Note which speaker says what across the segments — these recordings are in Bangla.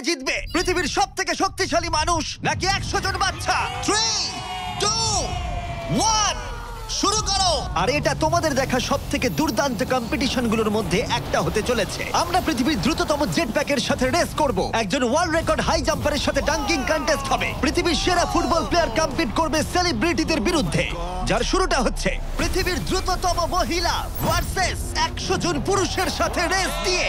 Speaker 1: জিতবে, পৃথিবীর সব থেকে শক্তিশালী মানুষ নাকি 100 জন বাচ্চা? 3, 2, 1, শুরু করো। আর এটা তোমাদের দেখা সব থেকে দুর্দান্ত কম্পিটিশনগুলোর মধ্যে একটা হতে চলেছে। আমরা পৃথিবীর দ্রুততম জেট প্যাকের সাথে রেস করব, একজন ওয়ার্ল্ড রেকর্ড হাই জাম্পারের সাথে ডাঙ্কিং কন্টেস্ট হবে, পৃথিবীর সেরা ফুটবল প্লেয়ার কম্পিট করবে সেলিব্রিটিদের বিরুদ্ধে, যার শুরুটা হচ্ছে পৃথিবীর দ্রুততম মহিলা ভার্সেস 100 জন পুরুষের সাথে রেস দিয়ে।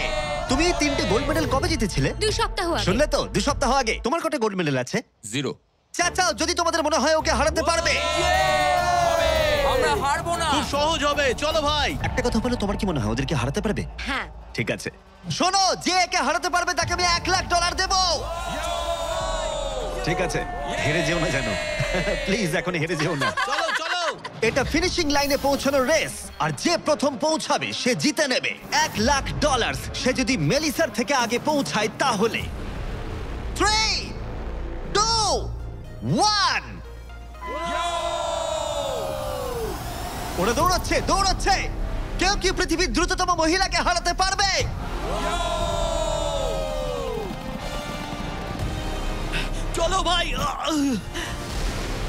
Speaker 1: তুমি 3টে গোল্ড মেডেল কবে জিতেছিলে?
Speaker 2: 2 সপ্তাহ আগে।
Speaker 1: শুনলে তো, 2 সপ্তাহ আগে। তোমার কটা গোল্ড মেডেল আছে?
Speaker 3: 0।
Speaker 1: চাচাও, যদি তোমাদের মনে হয় ওকে হারাতে পারবে,
Speaker 3: আমরা হারবো না।
Speaker 4: খুব সহজ হবে, চলো ভাই।
Speaker 1: একটা কথা বলো, তোমার কি মনে হয় ওদেরকে হারাতে পারবে?
Speaker 2: হ্যাঁ।
Speaker 1: ঠিক আছে, শোনো, যে একে হারাতে পারবে তাকে আমি $1,00,000 দেব। ঠিক আছে, হেরে যেও না জানো, প্লিজ এখন হেরে যেও না।
Speaker 4: চলো চলো।
Speaker 1: এটা ফিনিশিং লাইনে পৌঁছানোর রেস, আর যে প্রথম পৌঁছাবে সে জিতে নেবে $1,00,000। সে যদি মেলিসার থেকে আগে পৌঁছায় তাহলে 3, 2, 1। ওরা দৌড়াচ্ছে দৌড়াচ্ছে। কেউ কি পৃথিবীর দ্রুততম মহিলাকে হারাতে পারবে?
Speaker 4: চলো ভাই।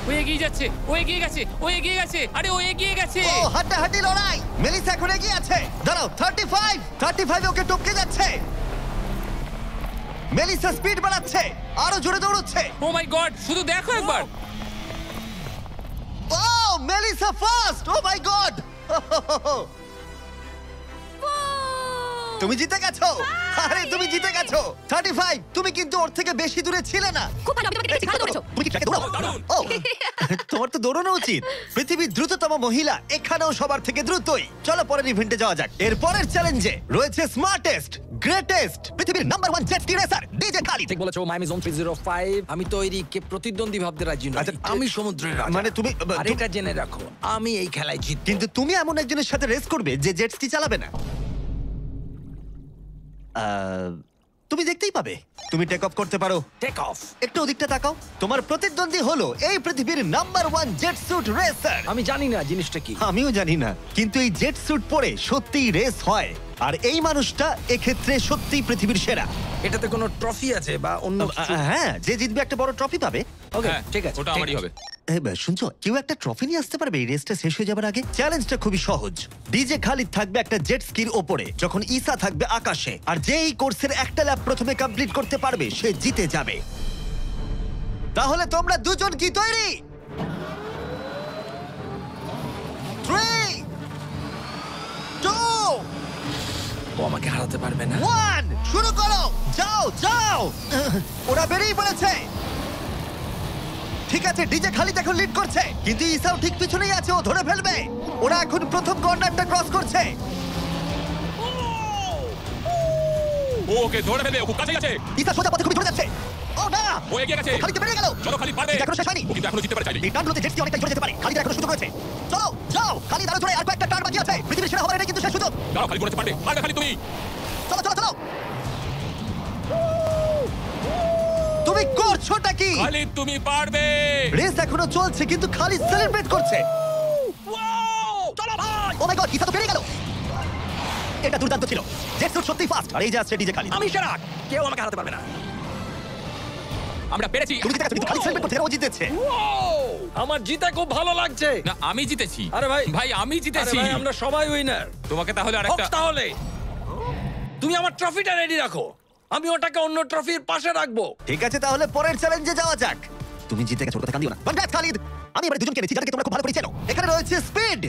Speaker 3: ও এগিয়ে যাচ্ছে, ও এগিয়ে গেছে, ও এগিয়ে গেছে, আরে ও এগিয়ে গেছে।
Speaker 1: ও হাড্ডাহাড্ডি লড়াই। মেলিসা এখন এগিয়ে আছে। দাঁড়াও, 35 ওকে টপকে যাচ্ছে। মেলিসা স্পিড বাড়াচ্ছে, আরো জোরে দৌড়চ্ছে।
Speaker 3: ও মাই গড, শুধু দেখো একবার।
Speaker 1: Oh Melissa first. ও মাই গড, তুমি জিতে গেছো। আরে তুমি জিতে গেছো। 35, তুমি কিন্তু ওর থেকে বেশি দূরে ছিলে না।
Speaker 2: খুব ভালো, আমি তোমাকে দেখেছি, ভালো দৌড়েছো।
Speaker 1: তুমি কি ট্র্যাকে দৌড়াও? ও, তোমার তো দৌড়ানো উচিত। পৃথিবীর দ্রুততম মহিলা এখানেও সবার থেকে দ্রুতই। চলো পরের ইভেন্টে যাওয়া যাক। এর পরের চ্যালেঞ্জে রয়েছে স্মার্টেস্ট, গ্রেটেস্ট, পৃথিবীর number 1 jet ski racer DJ Khalid.
Speaker 5: ঠিক বলেছো, মাইমি জোন 305। আমি তৈরি, কে প্রতিদ্বন্দ্বী ভাবতে রাজি নই।
Speaker 1: আচ্ছা,
Speaker 5: আমি সমুদ্রের রাজা।
Speaker 1: মানে তুমি
Speaker 5: আর এটা জেনে রাখো, আমি এই খেলায় জিতব।
Speaker 1: কিন্তু তুমি এমন একজনের সাথে রেস করবে যে জেট স্কি চালাবে না। তুমি দেখতেই পাবে। তুমি টেক অফ করতে পারো।
Speaker 5: Take off.
Speaker 1: একটু ওদিকটা তাকাও। তোমার প্রতিদ্বন্দ্বী হলো এই পৃথিবীর নাম্বার 1 জেট স্যুট রেসার।
Speaker 5: আমি জানি না জিনিসটা কি।
Speaker 1: আমিও জানি না, কিন্তু এই জেট স্যুট পরে সত্যিই রেস হয়। আর এই মানুষটা এক্ষেত্রে সত্যিই পৃথিবীর সেরা।
Speaker 5: এটাতে কোনো ট্রফি আছে বা অন্য কিছু?
Speaker 1: হ্যাঁ, যে জিতবে একটা বড় ট্রফি পাবে।
Speaker 5: ওকে,
Speaker 3: হ্যাঁ,
Speaker 5: ঠিক আছে,
Speaker 3: ওটা
Speaker 5: ঠিক
Speaker 3: আমারই
Speaker 5: আছে।
Speaker 3: হবে।
Speaker 1: শুনছো, কেউ একটা ট্রফি নিয়ে আসতে পারবে এই রেসটা শেষ হয়ে যাবার আগে? চ্যালেঞ্জটা খুবই সহজ। ডিজে খালিদ থাকবে একটা জেট স্কির ওপরে, যখন ঈসা থাকবে আকাশে। আর যে এই কোর্সের একটা ল্যাব প্রথমে কমপ্লিট করতে পারবে সে জিতে যাবে। তাহলে তোমরা দুজন কি তৈরি? 3, 2,
Speaker 5: ও আমাকে হারাতে পারবে না।
Speaker 1: 1, শুরু করো। যাও যাও। ওরা বেরিয়ে পড়েছে। ঠিক আছে, ডিজে খালিদ এখন লিড করছে, কিন্তু ইসাও ঠিক পিছনেই আছে, ও ধরে ফেলবে। ওরা এখন প্রথম কর্নারটা ক্রস করছে।
Speaker 3: ও ওকে ধরে ফেলে, ও খুব কাছে গেছে।
Speaker 1: ইসা সোজা পথে খুবই ধরে যাচ্ছে। ও না,
Speaker 3: ও এগিয়ে গেছে।
Speaker 1: খালিদকে বেরিয়ে গেল।
Speaker 3: চলো খালিদ পারবে।
Speaker 1: এখনো শেষ হয়নি।
Speaker 3: ও কিন্তু এখনো জিততে পারে চাইলে।
Speaker 1: এই টার্নগুলোতে জেট স্কি অনেকটা জোরে যেতে পারে। খালিদের এখনো সুযোগ রয়েছে। চলো যাও, খালিদ আরো জোরে, আর কয়েকটা টার্ন বাকি আছে। পৃথিবীর সেরা হবার এটাই কিন্তু শেষ সুযোগ।
Speaker 3: দাঁড়াও, খালিদ বলেছে পারবে, পারবে খালিদ তুমি।
Speaker 1: চলো চলো চলো। তুমি করছোটা কি?
Speaker 3: খালিদ তুমি পারবে।
Speaker 1: রেস এখনো চলছে, কিন্তু খালিদ সেলিব্রেট করছে।
Speaker 5: চলো ভাই।
Speaker 1: ও মাই গড, ইসা তো পেরিয়ে গেল। এটা দুর্দান্ত ছিল। জেট স্যুট সত্যি ফাস্ট। আর এই যে আসছে ডিজে খালিদ।
Speaker 5: আমি সেরা, কেউ আমাকে হারাতে পারবে না।
Speaker 3: আমরা পেরেছি।
Speaker 1: তুমি জিতে গেছো, কিন্তু খালিদ সেলিব্রেট করছে, ও জিতেছে।
Speaker 5: আমার জিতে খুব ভালো লাগছে।
Speaker 3: না, আমি জিতেছি।
Speaker 5: আরে ভাই,
Speaker 3: ভাই আমি
Speaker 5: আরে
Speaker 3: জিতেছি।
Speaker 5: ভাই, আমরা সবাই উইনার।
Speaker 3: তোমাকে তাহলে আরেকটা।
Speaker 5: তাহলে তুমি আমার ট্রফিটা রেডি রাখো, আমি ওটাকে অন্য ট্রফির পাশে রাখবো।
Speaker 1: ঠিক আছে, তাহলে পরের চ্যালেঞ্জে যাওয়া যাক। তুমি জিতে গেছো, ওর কথা কান দিও না। কনগ্রাটস খালিদ। আমি এবারে দুজনকে এনেছি যাদেরকে তোমরা খুব ভালো করে চেনো। এখানে রয়েছে স্পিড,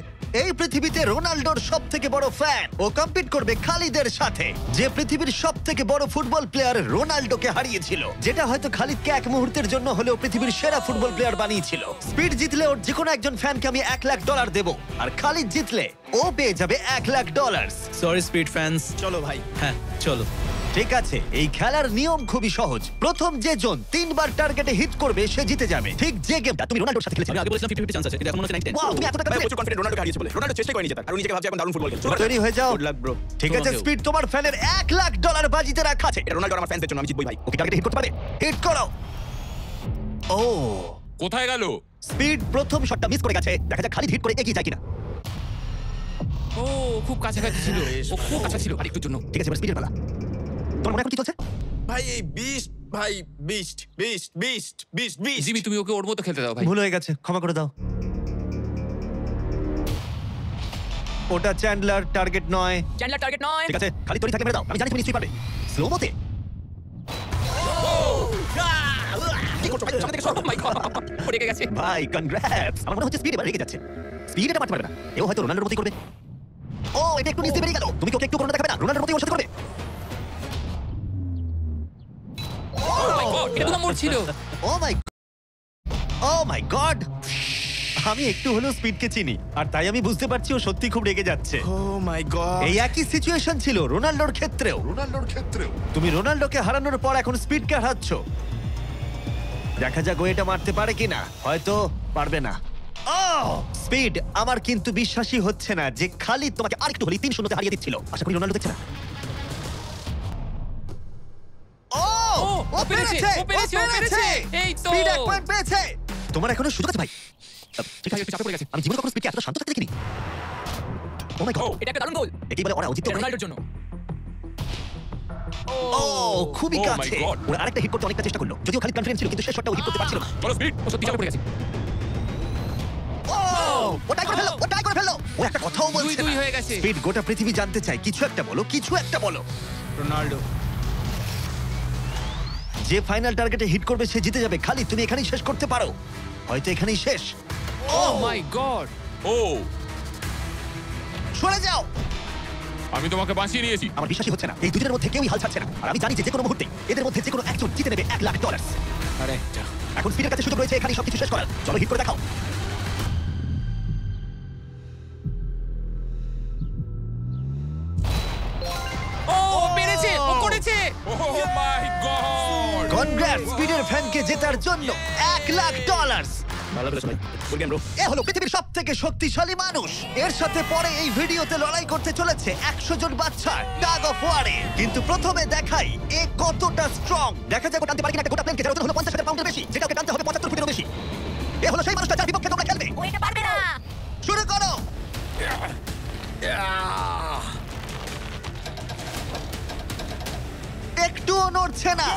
Speaker 1: এই পৃথিবীতে রোনাল্ডোর সবথেকে বড় ফ্যান। ও কম্পিট করবে খালিদের সাথে, যে পৃথিবীর সবথেকে বড় ফুটবল প্লেয়ার রোনাল্ডোকে হারিয়েছিল, যেটা হয়তো খালিদকে এক মুহূর্তের জন্য হলেও পৃথিবীর সেরা ফুটবল প্লেয়ার বানিয়েছিল। স্পিড জিতলে ওর যে কোনো একজন ফ্যানকে আমি $1,00,000 দেব, আর খালিদ জিতলে ও পেয়ে যাবে $1,00,000।
Speaker 4: Sorry speed fans. চলো ভাই। হ্যাঁ চলো।
Speaker 1: ঠিক আছে, এই খেলার নিয়ম খুবই সহজ। প্রথম যে জন 3 বার টার্গেটে হিট করবে সে জিতে যাবে। ঠিক যে গেমটা তুমি রোনাল্ডোর সাথে খেলেছিলে।
Speaker 4: আমি আগে বলেছিলাম 50-50 চান্স আছে, কিন্তু এখন মনে হচ্ছে 90-10।
Speaker 1: ওয়াও, তুমি এতটা
Speaker 4: প্রচুর কনফিডেন্ট রোনাল্ডো হারিয়েছে বলে। রোনাল্ডো চেষ্টা করে জেতার, আর নিজেকে ভাবছে এখন দারুণ ফুটবল খেলছে।
Speaker 1: তৈরি হয়ে যাও।
Speaker 4: Good luck bro.
Speaker 1: ঠিক আছে স্পিড, তোমার ফ্যানের $1,00,000 বাজিতে রাখা আছে।
Speaker 4: এটা রোনাল্ডো আমার ফ্যানদের জন্য, আমি জিতবই ভাই।
Speaker 1: ওকে টার্গেটে হিট করতে পারে। হিট করো। ও,
Speaker 3: কোথায় গেল?
Speaker 1: স্পিড প্রথম শটটা মিস করে গেছে। দেখা যাক খালিদ হিট করে এগিয়ে যায় কিনা।
Speaker 3: ও খুব কাছাকাছি ছিল, ও খুব কাছে ছিল আরেকটুর জন্য।
Speaker 1: ঠিক আছে, এবার স্পিডের পালা। তোমার মনে এখন কি চলছে?
Speaker 6: ভাই এই বিস্ট
Speaker 4: ভাই beast beast beast beast beast
Speaker 3: Jimmy তুমি ওকে ওর মতো খেলতে দাও ভাই।
Speaker 1: ভুল হয়ে গেছে, ক্ষমা করে দাও। ওটা চ্যান্ডলার, টার্গেট নয়।
Speaker 3: চ্যান্ডলার টার্গেট নয়।
Speaker 1: ঠিক আছে, খালি তৈরি থাকে মেরে দাও, আমি জানি তুমি নিশ্চয়ই পারবে। স্লো মতে।
Speaker 4: কি করছো ভাই? সামনে থেকে সরো।
Speaker 3: Oh my God, ও রেগে গেছে।
Speaker 1: ভাই কনগ্রাটস। আমার মনে হচ্ছে স্পিড এবার রেগে যাচ্ছে। স্পিড এটা মারতে পারবে না, এও হয়তো রোনাল্ডোর মতোই করবে। ও এটা একটু নিচে বেরিয়ে গেল। তুমি কি ওকে একটু করোনা দেখাবে না? রোনাল্ডোর মতোই ওর সাথে করবে।
Speaker 3: Oh my God, এটা তো মোর ছিল।
Speaker 1: ও মাই গড, আমি একটু হলেও স্পিডকে চিনি, আর তাই আমি বুঝতে পারছি ও সত্যি খুব রেগে যাচ্ছে।
Speaker 4: ও মাই গড।
Speaker 1: এই একই সিচুয়েশন ছিল রোনাল্ডোর ক্ষেত্রেও। তুমি রোনাল্ডোকে হারানোর পর এখন স্পিডকে হারাচ্ছ। দেখা যাক ও এটা মারতে পারে কিনা, হয়তো পারবে না। স্পিড, আমার কিন্তু বিশ্বাসই হচ্ছে না যে খালি তোমাকে আরেকটু হলেই 3-0 হারিয়ে দিচ্ছিল। আশা করি রোনাল্ডো দেখছে না। ও
Speaker 3: পেরেছে, ও পেরেছে, ও পেরেছে। এই তো।
Speaker 1: স্পিড এক পয়েন্ট পেয়েছে। তোমার এখনো সুযোগ আছে ভাই। ঠিক আছে,
Speaker 3: একটু চাপে পড়ে গেছে।
Speaker 1: আমি জীবনে কখনো স্পিডকে এত শান্ত থাকতে দেখিনি। ও মাই গড,
Speaker 3: এটা একটা দারুণ গোল।
Speaker 1: একেই বলে ওরা অজিত
Speaker 3: এটা রোনাল্ডোর জন্য।
Speaker 1: ও খুবই
Speaker 3: Oh my
Speaker 1: কাছে।
Speaker 3: God!
Speaker 1: ওরা আরেকটা হিট করতে অনেকটা চেষ্টা করলো, যদিও খালি কনফিডেন্স ছিল, কিন্তু শেষ শটটা ও হিট করতে পারছিল না।
Speaker 3: বলো স্পিড, ও সত্যি চাপে পড়ে গেছে।
Speaker 1: ও টাই করে ফেললো, ও টাই করে ফেললো। ও একটা কথাও বলছে না।
Speaker 3: 2-2 হয়ে গেছে।
Speaker 1: স্পিড, গোটা পৃথিবী জানতে চায়, কিছু একটা বলো, কিছু একটা বলো।
Speaker 4: রোনাল্ডো।
Speaker 1: যে ফাইনাল টার্গেটে হিট করবে সে জিতে যাবে। খালি তুমি এখানেই শেষ করতে পারো, হয়তো এখানেই শেষ।
Speaker 3: Oh my God!
Speaker 5: ও
Speaker 1: সরে যাও।
Speaker 5: আমি তোমাকে বাঁচিয়ে নিয়েছি।
Speaker 1: আমার বিশ্বাসই হচ্ছে না এই দুজনের মধ্যে কেউই হাল ছাড়ছে না, আর আমি জানি যে কোনো মুহূর্তে এদের মধ্যে যে কোনো একজন জিতে নেবে $1,00,000।
Speaker 4: আরে
Speaker 1: এখন স্পিডের কাছে সুযোগ রয়েছে এখানে সবকিছু শেষ করার। চলো হিট করে দেখাও।
Speaker 3: ও পেরেছে, ও করেছে।
Speaker 5: ও মাই গড।
Speaker 1: কনগ্রাটস স্পিডের ফ্যানকে জেতার জন্য $1,00,000।
Speaker 4: ভালো করেছো ভাই। Good game bro.
Speaker 1: এ হলো পৃথিবীর সব থেকে শক্তিশালী মানুষ। এর সাথে পরে এই ভিডিওতে লড়াই করতে চলেছে 100 জন বাচ্চা টাগ অফ ওয়ারে। কিন্তু প্রথমে দেখাই এ কতটা স্ট্রং। দেখা যাক ও টানতে পারে কিনা একটা গোটা প্লেনকে, যার ওজন হলো 50,000 পাউন্ডের বেশি, যেটা ওকে টানতে হবে 75 ফুটেরও বেশি। এ হলো সেই মানুষটা যার বিপক্ষে তোমরা খেলবে।
Speaker 2: ও এটা পারবে না।
Speaker 1: শুরু করো। একটুও নড়ছে না।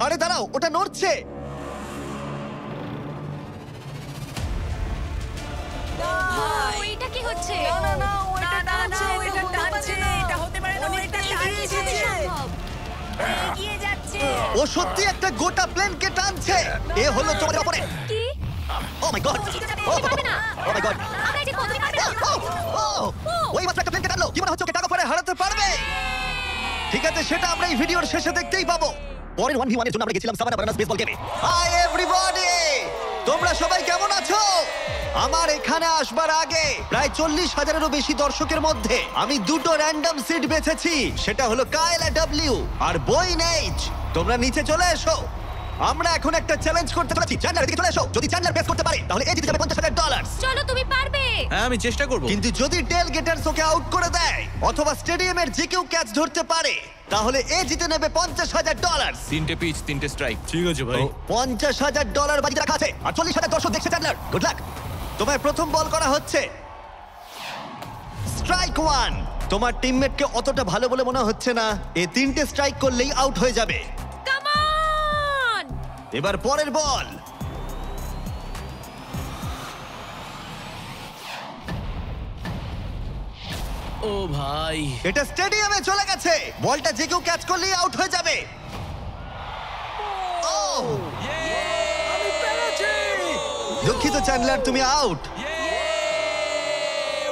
Speaker 1: আরে দাঁড়াও, ওটা নড়ছে।
Speaker 2: ও এটা কি হচ্ছে? এগিয়ে যাচ্ছে।
Speaker 1: ও সত্যি একটা গোটা প্লেনকে টানছে। এ হলো তোমাদের অপোনেন্ট।
Speaker 2: কি?
Speaker 1: ও মাই গড,
Speaker 2: ও পারবে না।
Speaker 1: ও মাই গড।
Speaker 2: আমরা এটা করতে পারবে না।
Speaker 1: ওই মাত্র একটা প্লেনকে টানলো। কি মনে হচ্ছে ওকে টাকা পরে হারাতে পারবে? ঠিক আছে, সেটা আমরা এই ভিডিওর শেষে দেখতেই পাবো। পরের 1v1 এর জন্য আমরা গেছিলাম সাভানা বানানাস বেসবল গেমে। হাই এভরিবডি, তোমরা সবাই কেমন আছো? আমার এখানে আসবার আগে প্রায় 40,000-এরও বেশি দর্শকের মধ্যে আমি দুটো র্যান্ডম সিট বেছেছি। সেটা হলো কায়লা ডব্লিউ আর বয়েন এইচ। তোমরা নিচে চলে এসো। আমরা এখন একটা চ্যালেঞ্জ করতে চলেছি। চ্যান্ডলার এদিকে চলে এসো। যদি চ্যান্ডলার বেস করতে পারে তাহলে এই জিতে যাবে $50,000।
Speaker 2: চলো তুমি পারবে।
Speaker 4: হ্যাঁ আমি চেষ্টা করব।
Speaker 1: কিন্তু যদি টেল গেটার্স ওকে আউট করে দেয় অথবা স্টেডিয়ামের যে কেউ ক্যাচ ধরতে পারে তাহলে এ জিতে নেবে $50,000।
Speaker 5: 3টে পিচ 3টে স্ট্রাইক।
Speaker 4: ঠিক আছে ভাই।
Speaker 1: $50,000 বাজিতে রাখা আছে আর 40,000 দর্শক দেখছে। Chandler, good luck. তোমায় প্রথম বল করা হচ্ছে। স্ট্রাইক 1। তোমার টিমমেটকে অতটা ভালো বলে মনে হচ্ছে না। এ 3টে স্ট্রাইক করলেই আউট হয়ে যাবে।
Speaker 2: Come on.
Speaker 1: এবার পরের বল।
Speaker 4: ও ভাই।
Speaker 1: এটা স্টেডিয়ামে চলে গেছে। বলটা যে কেউ ক্যাচ করলেই আউট হয়ে যাবে। ও দুঃখিত চ্যান্ডলার, তুমি আউট।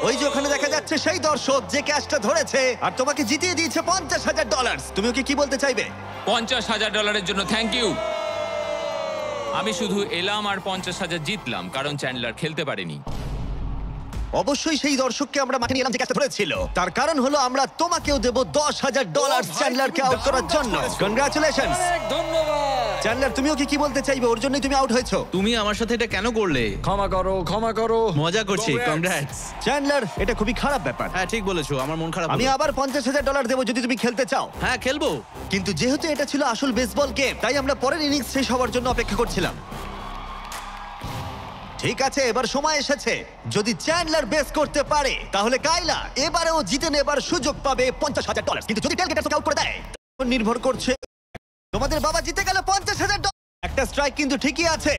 Speaker 1: ওই যে ওখানে দেখা যাচ্ছে সেই দর্শক যে ক্যাচটা ধরেছে আর তোমাকে জিতিয়ে দিয়েছে $50,000। তুমি ওকে কি বলতে চাইবে?
Speaker 3: $50,000 জন্য থ্যাংক ইউ। আমি শুধু এলাম আর 50,000 জিতলাম কারণ চ্যান্ডলার খেলতে পারেনি।
Speaker 1: অবশ্যই সেই দর্শককে আমরা মাঠে নিয়ে এলাম যে ক্যাচটা ধরেছিল। তার কারণ হলো আমরা তোমাকেও দেব $10,000 চ্যান্ডলারকে আউট করার জন্য। কনগ্রাচুলেশনস।
Speaker 5: ধন্যবাদ।
Speaker 1: চ্যান্ডলার, তুমি ওকে কি বলতে চাইবে? ওর জন্যই তুমি আউট হয়েছো।
Speaker 4: তুমি আমার সাথে এটা কেন করলে?
Speaker 5: ক্ষমা করো, ক্ষমা করো।
Speaker 4: মজা করছি।
Speaker 5: Congrats.
Speaker 4: কংগ্রাটস।
Speaker 1: চ্যান্ডলার, এটা খুবই খারাপ ব্যাপার।
Speaker 4: হ্যাঁ ঠিক বলেছো, আমার মন খারাপ
Speaker 1: আমি
Speaker 4: হলো।
Speaker 1: আবার $50,000 দেবো যদি তুমি খেলতে চাও।
Speaker 4: হ্যাঁ খেলবো।
Speaker 1: কিন্তু যেহেতু এটা ছিল আসল বেসবল গেম তাই আমরা পরের ইনিংস শেষ হওয়ার জন্য অপেক্ষা করছিলাম। ঠিক আছে, এবার সময় এসেছে। যদি চ্যান্ডলার বেস করতে পারে তাহলে কাইলা এবারেও জিতে নেবার সুযোগ পাবে $50,000। কিন্তু যদি টেলগেটার্স আউট করে দেয়, নির্ভর করছে। তোমাদের বাবা জিতে গেল $50,000। একটা স্ট্রাইক কিন্তু ঠিকই আছে।